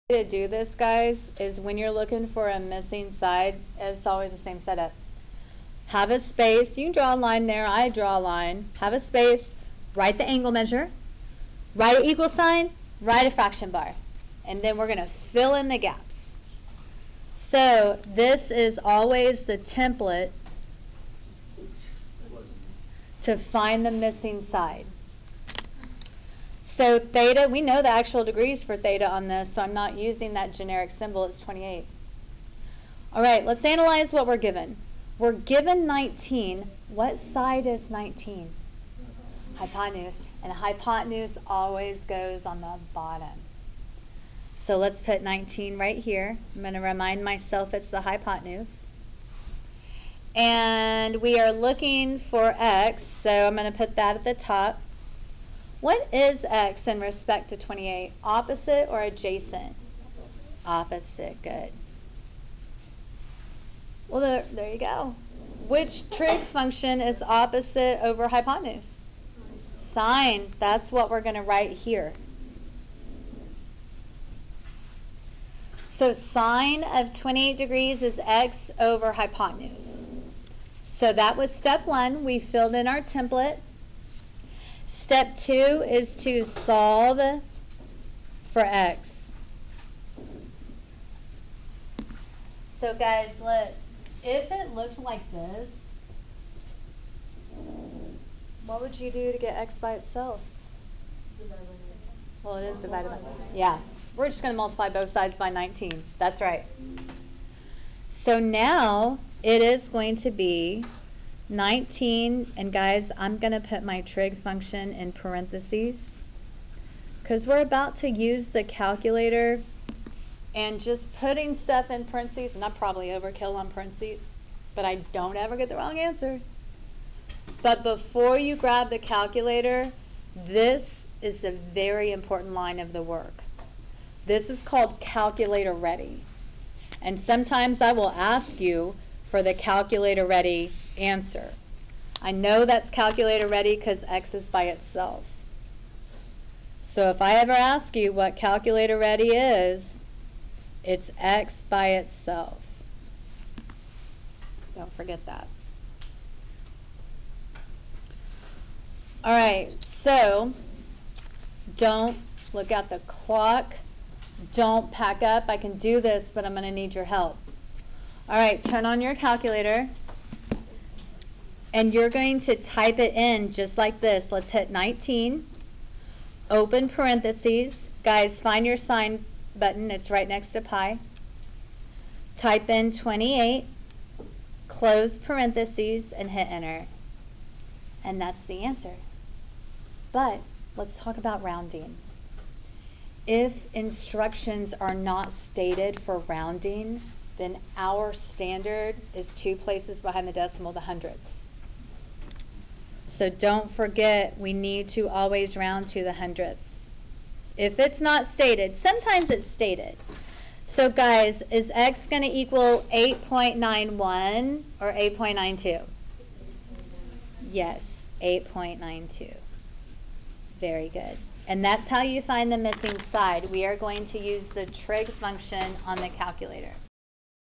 To do this, guys, is when you're looking for a missing side, it's always the same setup. Have a space. You can draw a line there. I draw a line. Have a space. Write the angle measure. Write an equal sign. Write a fraction bar. And then we're going to fill in the gaps. So this is always the template to find the missing side. So theta, we know the actual degrees for theta on this, so I'm not using that generic symbol. It's 28. All right, let's analyze what we're given. We're given 19. What side is 19? Hypotenuse. And the hypotenuse always goes on the bottom. So let's put 19 right here. I'm going to remind myself it's the hypotenuse. And we are looking for x, so I'm going to put that at the top. What is x in respect to 28? Opposite or adjacent? Opposite, good. Well, there you go. Which trig function is opposite over hypotenuse? Sine. That's what we're going to write here. So sine of 28 degrees is x over hypotenuse. So that was step 1. We filled in our template. Step 2 is to solve for x. So guys, look, if it looked like this, what would you do to get x by itself? Well, it is divided by 9. Yeah, we're just going to multiply both sides by 19. That's right. So now it is going to be 19, and guys, I'm going to put my trig function in parentheses because we're about to use the calculator, and just putting stuff in parentheses, and I'm probably overkill on parentheses, but I don't ever get the wrong answer. But before you grab the calculator, this is a very important line of the work. This is called calculator ready. And sometimes I will ask you for the calculator ready answer. I know that's calculator ready because x is by itself. So if I ever ask you what calculator ready is, it's x by itself. Don't forget that. All right, so don't look at the clock. Don't pack up. I can do this, but I'm going to need your help. All right, turn on your calculator. And you're going to type it in just like this. Let's hit 19. Open parentheses. Guys, find your sign button. It's right next to pi. Type in 28. Close parentheses and hit enter. And that's the answer. But let's talk about rounding. If instructions are not stated for rounding, then our standard is 2 places behind the decimal, the hundredths. So don't forget, we need to always round to the hundredths. If it's not stated, sometimes it's stated. So guys, is x going to equal 8.91 or 8.92? Yes, 8.92. Very good. And that's how you find the missing side. We are going to use the trig function on the calculator.